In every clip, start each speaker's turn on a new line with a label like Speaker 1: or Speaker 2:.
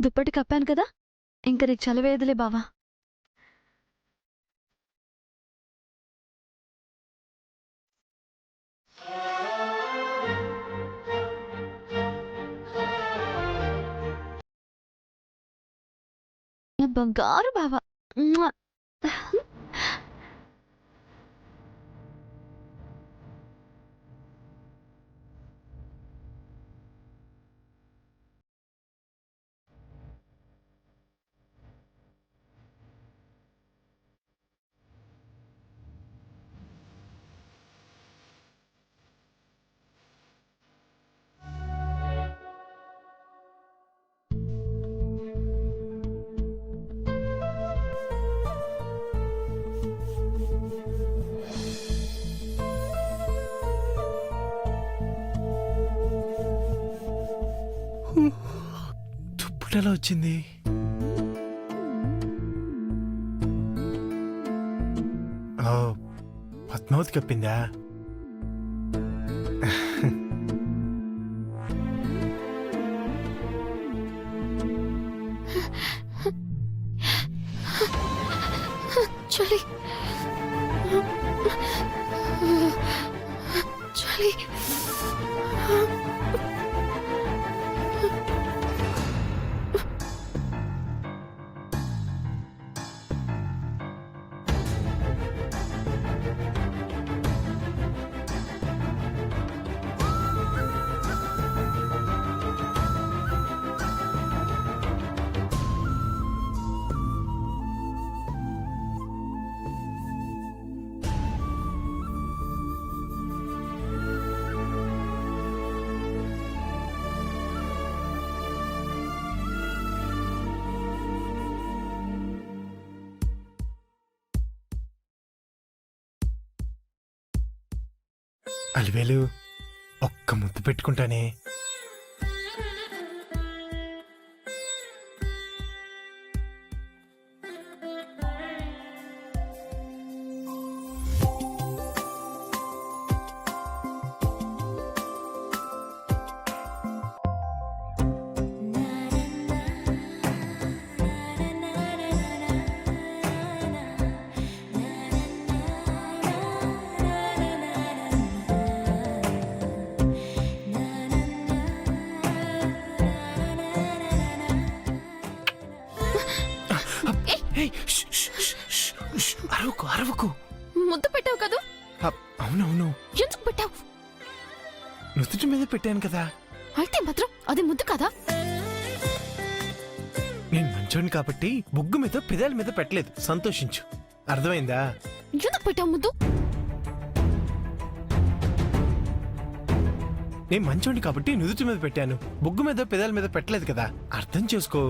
Speaker 1: దుప్పటి కప్పాను కదా, ఇంక నీకు చలివేదులే బావా. నా బంగారు బావా. మ్వా.
Speaker 2: దుప్పటి ఎలా వచ్చింది? ఓ, పద్మావతి కప్పిందా?
Speaker 1: చలి చలి.
Speaker 2: అలివేలు, ఒక్క ముద్దు పెట్టుకుంటానే. అరవకు అరవకు.
Speaker 1: ముద్దు పెట్టావు కదా?
Speaker 2: అవునవును,
Speaker 1: ఎందుకు పెట్టావు?
Speaker 2: నుదుటి మీద పెట్టాను కదా.
Speaker 1: అయితే మాత్రం అది ముద్దు కదా?
Speaker 2: నేను మంచోని కాబట్టి బొగ్గు మీద పెదాల మీద పెట్టలేదు, సంతోషించు. అర్థమైందా?
Speaker 1: ఎందుకు పెట్టావు ముద్దు?
Speaker 2: నేను మంచోని కాబట్టి నుదుటి మీద పెట్టాను, బొగ్గు మీద పెదాల మీద పెట్టలేదు కదా, అర్థం చేసుకో.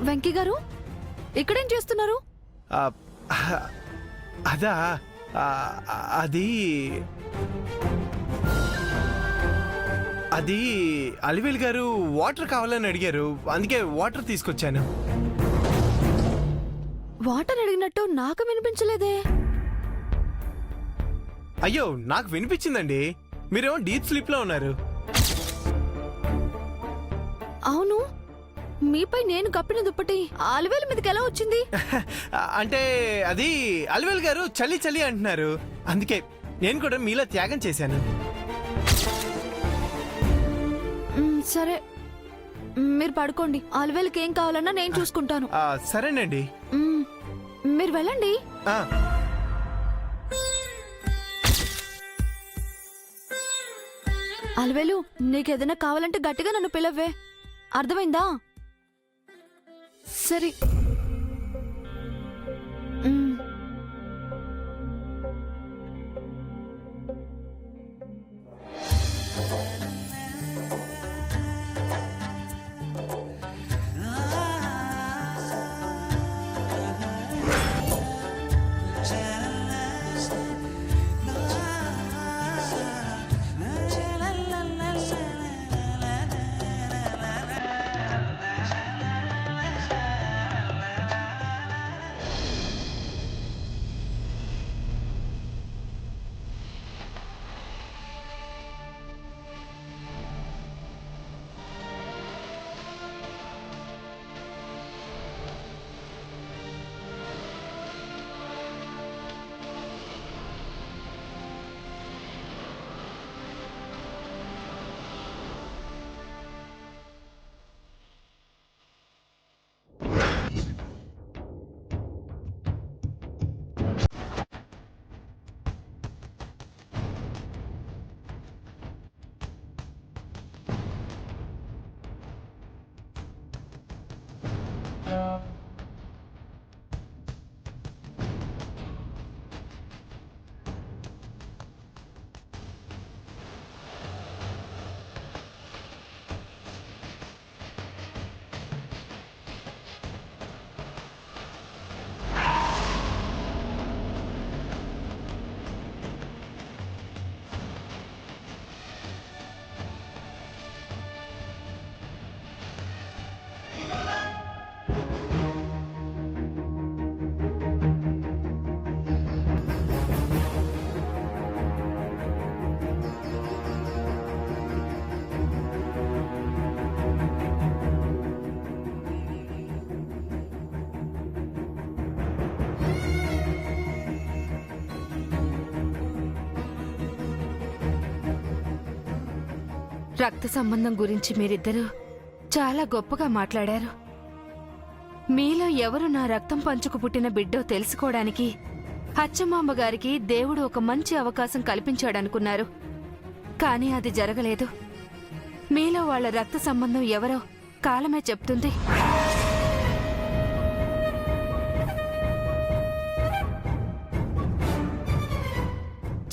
Speaker 1: వెంకీ గారు, ఇక్కడేం చేస్తున్నారు?
Speaker 2: ఆ, అదా అది అది అలివేలు గారు వాటర్ కావాలని అడిగారు, అందుకే వాటర్ తీసుకొచ్చాను.
Speaker 1: వాటర్ అడిగినట్టు నాకు వినిపించలేదే.
Speaker 2: అయ్యో, నాకు వినిపించిందండి, మీరేమో డీప్ స్లీప్ లో ఉన్నారు.
Speaker 1: అవును, మీపై నేను కప్పిన దుప్పటి అలివేలు మీదకి ఎలా వచ్చింది?
Speaker 2: అంటే అది అలివేలు గారు చలి చలి అంటున్నారు, అందుకే నేను కూడా మీలా త్యాగం చేశాను.
Speaker 1: సరే, మీరు పడుకోండి. అలివేలుకి ఏం కావాలన్నా నేను చూసుకుంటాను.
Speaker 2: సరేనండి,
Speaker 1: మీరు వెళ్ళండి. అలివేలు, నీకేదైనా కావాలంటే గట్టిగా నన్ను పిలవ్వే, అర్థమైందా? సరే.
Speaker 3: రక్త సంబంధం గురించి మీరిద్దరూ చాలా గొప్పగా మాట్లాడారు. మీలో ఎవరు నా రక్తం పంచుకు పుట్టిన బిడ్డో తెలుసుకోవడానికి అచ్చమాంబ గారికి దేవుడు ఒక మంచి అవకాశం కల్పించాడనుకున్నారు. కానీ అది జరగలేదు. మీలో వాళ్ళ రక్త సంబంధం ఎవరో కాలమే చెప్తుంది.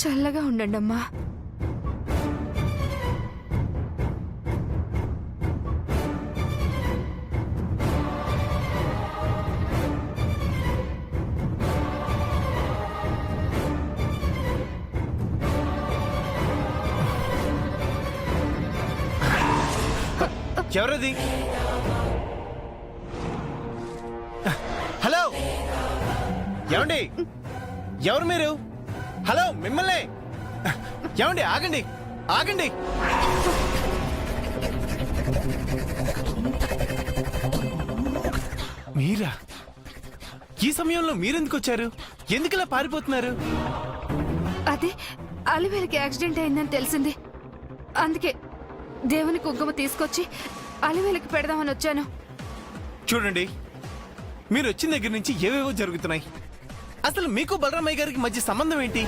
Speaker 3: చల్లగా ఉండండమ్మా.
Speaker 2: ఎవరది? హలో, ఏమండి? ఎవరు మీరు? హలో, మిమ్మల్ని. ఏమండి, ఆగండి ఆగండి. మీరా? ఈ సమయంలో మీరెందుకు వచ్చారు? ఎందుకలా పారిపోతున్నారు?
Speaker 3: అదే అలివేలకి యాక్సిడెంట్ అయిందని తెలిసింది. అందుకే దేవుని కుంకుమ తీసుకొచ్చి అలివేలకి పెడదామని వచ్చాను.
Speaker 2: చూడండి, మీరు వచ్చిన దగ్గర నుంచి ఏవేవో జరుగుతున్నాయి. అసలు మీకు బలరామయ్య గారికి మధ్య సంబంధం ఏంటి?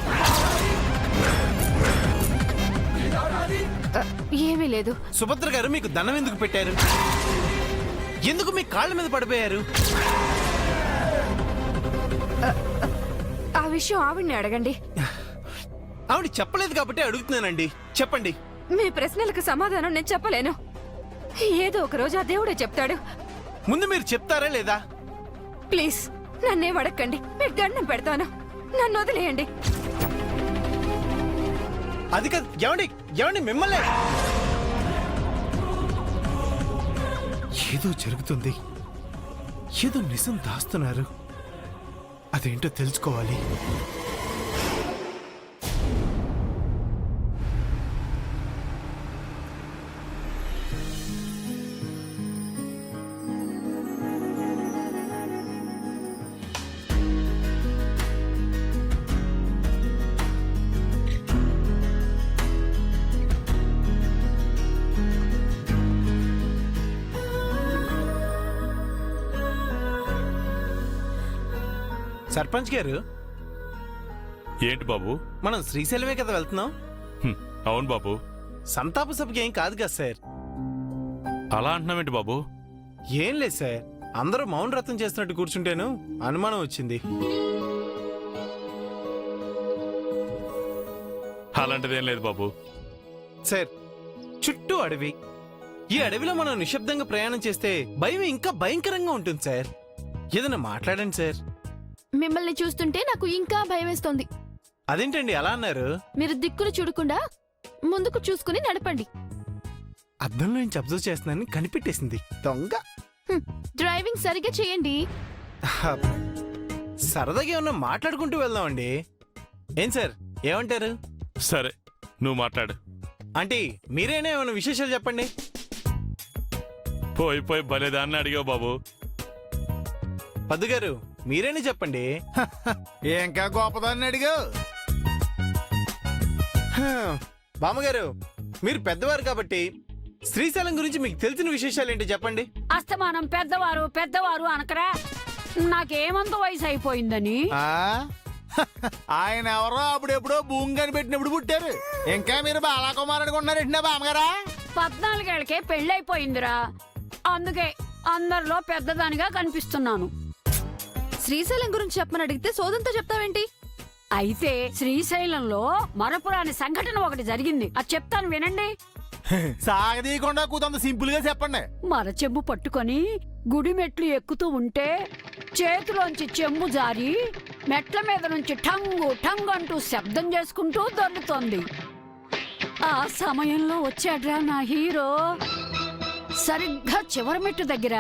Speaker 3: ఏమీ లేదు.
Speaker 2: సుభద్ర గారు మీకు దండం ఎందుకు పెట్టారు? ఎందుకు మీ కాళ్ళ మీద పడిపోయారు?
Speaker 3: ఆ విషయం ఆవిడ్ని అడగండి.
Speaker 2: ఆవిడ చెప్పలేదు కాబట్టి అడుగుతున్నానండి. చెప్పండి.
Speaker 3: మీ ప్రశ్నలకు సమాధానం నేను చెప్పలేను. ఏదో ఒక రోజు ఆ దేవుడే చెప్తాడు.
Speaker 2: ముందు మీరు చెప్తారా లేదా?
Speaker 3: ప్లీజ్ నన్నేం అడగండి. మీకు దండం పెడతాను. నన్ను వదిలేయండి.
Speaker 2: అది కాదు. ఏమండి ఏమండి, మిమ్మల్ని. ఏదో జరుగుతుంది. ఏదో నిజం దాస్తున్నారు. అదేంటో తెలుసుకోవాలి. సర్పంచ్ గారు,
Speaker 4: ఏంటి బాబు?
Speaker 2: మనం శ్రీశైలమే కదా వెళ్తున్నాం.
Speaker 4: అవును బాబు.
Speaker 2: సంతాప సభకి ఏం కాదు కదా సార్.
Speaker 4: అలా అంటున్నావేంటి బాబు?
Speaker 2: ఏం లేదు సార్, అందరూ మౌన వ్రతం చేస్తున్నట్టు కూర్చుంటేను అనుమానం వచ్చింది.
Speaker 4: అలాంటిదేం లేదు బాబు.
Speaker 2: సార్, చుట్టూ అడవి. ఈ అడవిలో మనం నిశ్శబ్దంగా ప్రయాణం చేస్తే భయం ఇంకా భయంకరంగా ఉంటుంది సార్. ఏదైనా మాట్లాడండి సార్.
Speaker 1: మిమ్మల్ని చూస్తుంటే నాకు ఇంకా భయమేస్తోంది.
Speaker 2: అదేంటండి అలా అన్నారు?
Speaker 1: మీరు దిక్కులు చూడకుండా ముందుకు చూసుకుని నడపండి.
Speaker 2: అద్దంలో నుంచి అబ్జర్వ్ చేస్తున్నానని కనిపెట్టేసింది దొంగ.
Speaker 1: డ్రైవింగ్ సరిగ్గా చేయండి.
Speaker 2: సరదాగా ఏమన్నా మాట్లాడుకుంటూ వెళ్దామండి. ఏం సార్, ఏమంటారు?
Speaker 4: సరే, నువ్వు మాట్లాడు.
Speaker 2: అంటే మీరేనా ఏమైనా విశేషాలు చెప్పండి.
Speaker 4: పోయి పోయి భలేదాన్ని అడిగావు బాబు.
Speaker 2: పద్దు గారు, మీరేనే చెప్పండి.
Speaker 5: ఇంకా గొప్పదాన్ని అడిగావు.
Speaker 2: బామ్మగారు, మీరు పెద్దవారు కాబట్టి శ్రీశైలం గురించి మీకు తెలిసిన విశేషాలు ఏంటి చెప్పండి.
Speaker 6: అస్తమానం పెద్దవారు పెద్దవారు అనకరా. నాకేమంత వయసు అయిపోయిందని.
Speaker 5: ఆయన ఎవరో అప్పుడెప్పుడో భూమి కనిపెట్టినప్పుడు పుట్టారు. ఇంకా మీరు బాలాకుమార్ అనుకుంటున్నారేంటి బామ్మగారా?
Speaker 6: 14 ఏళ్లకే పెళ్ళైపోయిందిరా. అందుకే అందరిలో పెద్దదానిగా కనిపిస్తున్నాను.
Speaker 1: శ్రీశైలం గురించి చెప్పమని అడిగితే సోదంతో చెప్తావేంటి?
Speaker 6: అయితే శ్రీశైలంలో మరపురాని సంఘటన ఒకటి జరిగింది. అది చెప్తాను వినండి.
Speaker 5: సాగదీయకుండా కూతంత సింపుల్ గా చెప్పండి.
Speaker 6: మరచెంబు పట్టుకొని గుడి మెట్లు ఎక్కుతూ ఉంటే చేతిలోంచి చెంబు జారి మెట్ల మీద నుంచి ఠంగు ఠంగు అంటూ శబ్దం చేసుకుంటూ దొర్లుతోంది. ఆ సమయంలో వచ్చాడ్రా నా హీరో. సరిగ్గా చివరి మెట్టు దగ్గర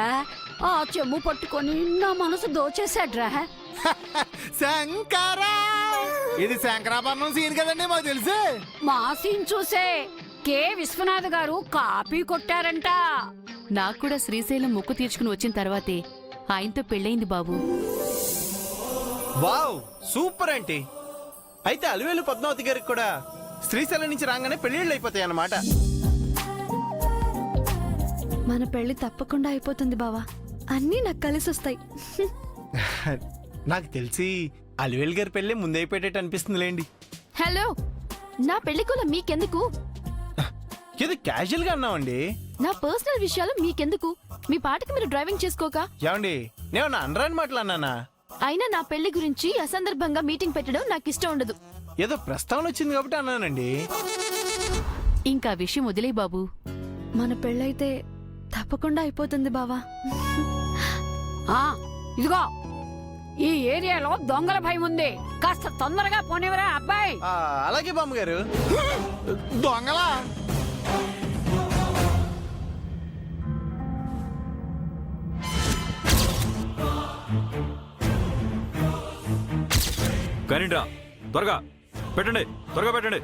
Speaker 6: ఆ చెంబు పట్టుకొని నా మనసు దోచేశాడ్రా.
Speaker 5: శంకరా, ఇది శంకరాభరణం సీన్ కదండి, మాకు తెలుసు.
Speaker 6: మా సీన్ చూసే కె విశ్వనాథ్ గారు కాపీ కొట్టారంట.
Speaker 7: నాకు కూడా శ్రీశైలం మొక్కు తీర్చుకుని వచ్చిన తర్వాతే ఆయనతో పెళ్ళయింది బాబు.
Speaker 2: Wow, super aunty. అయితే అలివేలు పద్మావతి గారికి కూడా శ్రీశైలం నుంచి రాగానే పెళ్లిళ్ళు అయిపోతాయి అన్నమాట.
Speaker 1: మన పెళ్లి తప్పకుండా అయిపోతుంది బావా. అన్నీ నాకు కలిసి వస్తాయి.
Speaker 2: నాకు తెలిసి అలివేల్ గారి పెళ్ళే ముందైపోయేటట్టు అనిపిస్తుందిలేండి.
Speaker 1: హలో, నా పెళ్లికూల మీకెందుకు?
Speaker 2: ఏదో క్యాజువల్ గా అన్నామండి.
Speaker 1: నా పర్సనల్ విషయాలు మీకెందుకు? మీ పాటకి మీరు డ్రైవింగ్ చేసుకోక.
Speaker 2: ఏమండి నేను నా అనరాని మాటలు అన్నానా?
Speaker 1: అయినా నా పెళ్లి గురించి అసందర్భంగా మీటింగ్ పెట్టడం నాకు ఇష్టం ఉండదు.
Speaker 2: ఏదో ప్రస్తావన వచ్చింది కాబట్టి అన్నానండి.
Speaker 7: ఇంకా ఆ విషయం వదిలే బాబు.
Speaker 1: మన పెళ్ళైతే తప్పకుండా అయిపోతుంది బావా.
Speaker 6: ఆ, ఇదిగో ఈ ఏరియాలో దొంగల భయం ఉంది, కాస్త తొందరగా పోనివరా అబ్బాయి.
Speaker 2: అలాగే బామ్మగారు.
Speaker 5: దొంగలా?
Speaker 8: కానిరా త్వరగా పెట్టండి, త్వరగా పెట్టండి.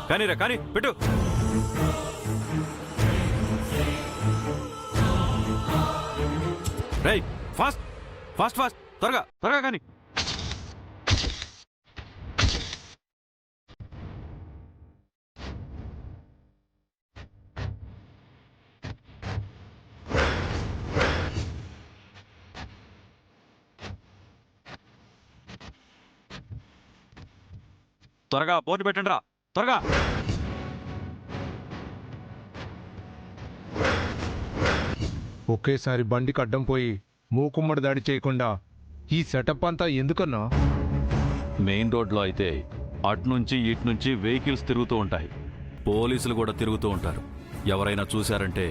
Speaker 8: కానీరా కానీ పెట్టు. రేయ్ ఫాస్ట్ ఫాస్ట్ ఫాస్ట్, త్వరగా త్వరగా కానీ. త్వరగా బోర్డు పెట్టండి రా, త్వరగా.
Speaker 9: ఒకేసారి బండికి అడ్డం పోయి మూకుమ్మడి దాడి చేయకుండా ఈ సెటప్ అంతా ఎందుకన్నా?
Speaker 8: మెయిన్ రోడ్లో అయితే అట్నుంచి ఇట్నుంచి వెహికల్స్ తిరుగుతూ ఉంటాయి, పోలీసులు కూడా తిరుగుతూ ఉంటారు. ఎవరైనా చూశారంటే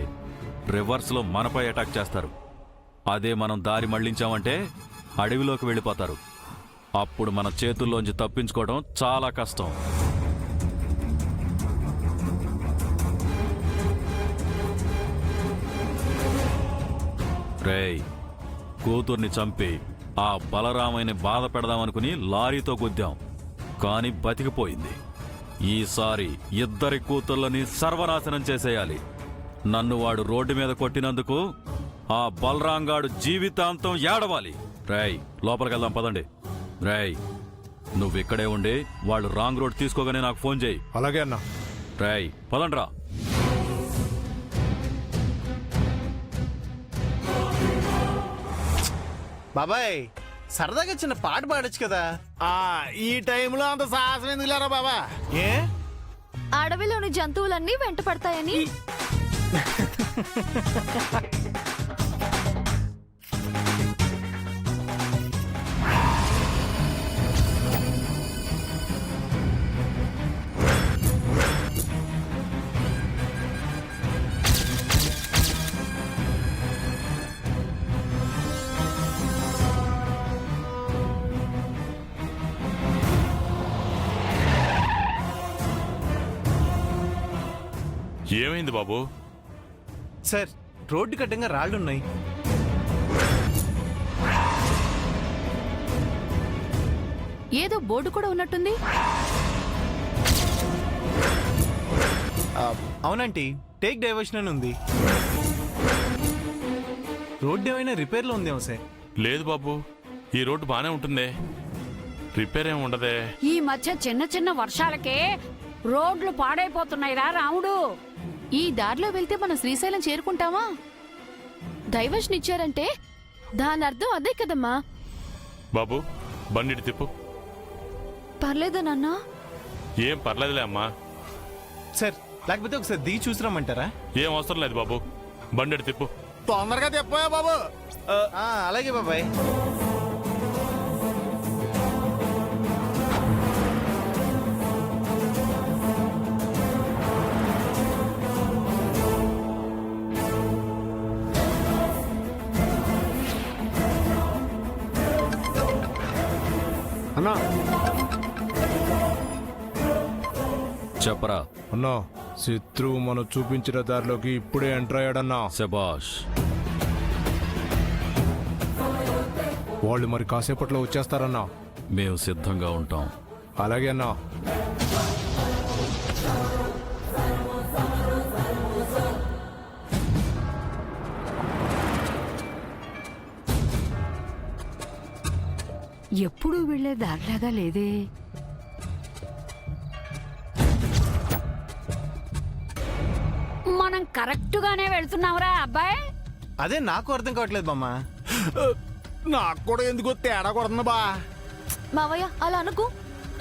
Speaker 8: రివర్స్లో మనపై అటాక్ చేస్తారు. అదే మనం దారి మళ్లించామంటే అడవిలోకి వెళ్ళిపోతారు. అప్పుడు మన చేతుల్లోంచి తప్పించుకోవడం చాలా కష్టం. రేయ్, కూతుర్ని చంపి ఆ బలరామయ్యని బాధ పెడదామనుకుని లారీతో గుద్దాం, కాని బతికిపోయింది. ఈసారి ఇద్దరి కూతుర్లని సర్వనాశనం చేసేయాలి. నన్ను వాడు రోడ్డు మీద కొట్టినందుకు ఆ బలరాంగాడు జీవితాంతం ఏడవాలి. రేయ్, లోపలికెళ్దాం పదండి. రేయ్, నువ్విక్కడే ఉండి వాళ్ళు రాంగ్ రోడ్ తీసుకోగానే నాకు ఫోన్ చేయి.
Speaker 9: అలాగే అన్నా.
Speaker 8: రేయ్, పదండ్రా.
Speaker 2: బాబాయ్ సరదాగా చిన్న పాట పాడొచ్చు కదా.
Speaker 5: ఈ టైంలో అంత సాహసం ఎందుకు లేరా బాబా?
Speaker 2: ఏ
Speaker 1: అడవిలోని జంతువులన్నీ వెంట పడతాయని.
Speaker 4: ఏమైంది బాబు?
Speaker 2: సార్, రోడ్డు కట్టంగా రాళ్లున్నాయి.
Speaker 7: ఏదో బోర్డు కూడా ఉన్నట్టుంది.
Speaker 2: అవునంటీ, టేక్ డైవర్షన్ అని ఉంది. రోడ్డు ఏమైనా రిపేర్లో ఉందేమో సార్.
Speaker 4: లేదు బాబు, ఈ రోడ్డు బానే ఉంటుందే, రిపేర్ ఏమి ఉండదే.
Speaker 6: ఈ మధ్య చిన్న చిన్న వర్షాలకే రోడ్లు పాడైపోతున్నాయిరా రాముడు.
Speaker 7: ఈ దారిలో వెళ్తే మనం శ్రీశైలం చేరుకుంటామా?
Speaker 1: డైవర్షన్ ఇచ్చారంటే దాని అర్థం అదే కదమ్మా.
Speaker 4: బాబు, బండిటి తిప్పు.
Speaker 1: పర్లేదా నాన్నా?
Speaker 4: ఏం పర్లేదులే అమ్మా.
Speaker 2: సార్, లేకపోతే ఒకసారి దిగి చూసిరామంటారా?
Speaker 4: ఏం అవసరం లేదు బాబు, బండిటి తిప్పు.
Speaker 5: తొందరగా తెప్పోయా బాబు.
Speaker 2: అలాగే బాబాయ్.
Speaker 9: అన్నా
Speaker 8: చెప్పరా.
Speaker 9: అన్నా, శత్రువు మనం చూపించిన దారిలోకి ఇప్పుడే ఎంటర్ అయ్యాడన్నా.
Speaker 8: శబాష్.
Speaker 9: వాళ్ళు మరి కాసేపట్లో వచ్చేస్తారన్నా.
Speaker 8: మేము సిద్ధంగా ఉంటాం.
Speaker 9: అలాగే అన్నా.
Speaker 6: ఎప్పుడూ వెళ్లే దారిలాగా లేదే. మనం కరెక్ట్ గానే వెళ్తున్నావురా అబ్బాయి?
Speaker 2: అదే నాకు అర్థం కావట్లేదు బామ్మ.
Speaker 5: నాకు కూడా ఎందుకో తేడా కొడుతుంది బా.
Speaker 1: మావయ్య అలా అనుకో.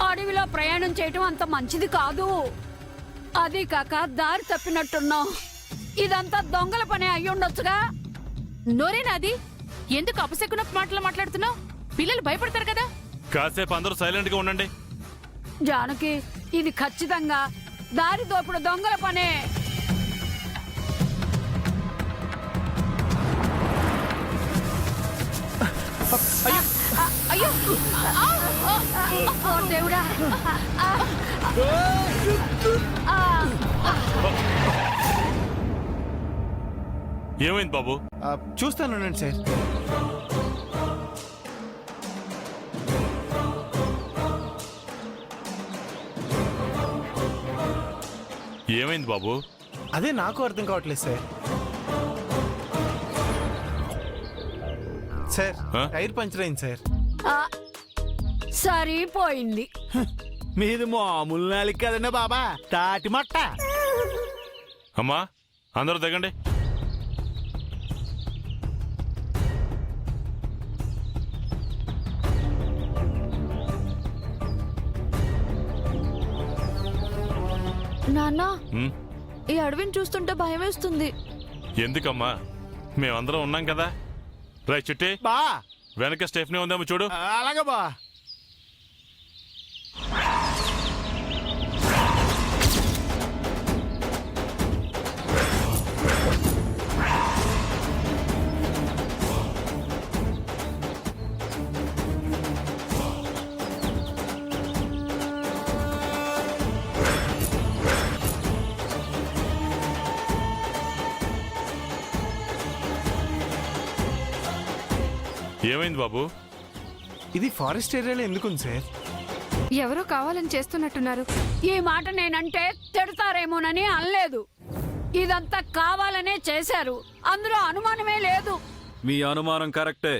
Speaker 6: అడవిలో ప్రయాణం చేయటం అంత మంచిది కాదు. అది కాక దారి తప్పినట్టున్నావు. ఇదంతా దొంగల పని అయ్యుండొచ్చుగా.
Speaker 7: నోరేనాది? ఎందుకు అపశకున మాటలు మాట్లాడుతున్నావు? పిల్లలు భయపడతారు కదా.
Speaker 4: కాసేపు అందరూ సైలెంట్ గా ఉండండి.
Speaker 6: జానకి, ఇది ఖచ్చితంగా దారి దోపుడు దొంగల పనే.
Speaker 7: అయ్యో
Speaker 6: ఓ దేవుడా!
Speaker 4: ఏమైంది బాబు?
Speaker 2: చూస్తాను సార్.
Speaker 4: ఏమైంది బాబు?
Speaker 2: అదే నాకు అర్థం కావట్లేదు సార్. సార్
Speaker 4: ఆ?
Speaker 2: టైర్ పంచర్ అయింది సార్.
Speaker 6: ఆ, సరిపోయింది.
Speaker 5: మీది మామూలు నాలిక కదండి బాబా, తాటి మట్ట.
Speaker 4: అమ్మా అందరూ దిగండి.
Speaker 1: నాన్న,
Speaker 4: ఉమ్,
Speaker 1: ఈ అడవిని చూస్తుంటే భయం వేస్తుంది.
Speaker 4: ఎందుకమ్మా? మేమందరం ఉన్నాం కదా. రై చిట్టి,
Speaker 5: బా
Speaker 4: వెనక స్టెఫ్నీ ఉందేమో చూడు.
Speaker 5: అలాగే బా.
Speaker 4: ఏమైంది బాబు?
Speaker 2: ఇది ఫారెస్ట్ ఏరియాలో ఎందుకుంది సార్?
Speaker 3: ఎవరో కావాలని చేస్తున్నట్టున్నారు.
Speaker 6: ఈ మాట నేనంటే తిడతారేమోనని అనలేదు. ఇదంతా కావాలనే చేశారు. అందులో అనుమానమే లేదు.
Speaker 8: మీ అనుమానం కరెక్టే.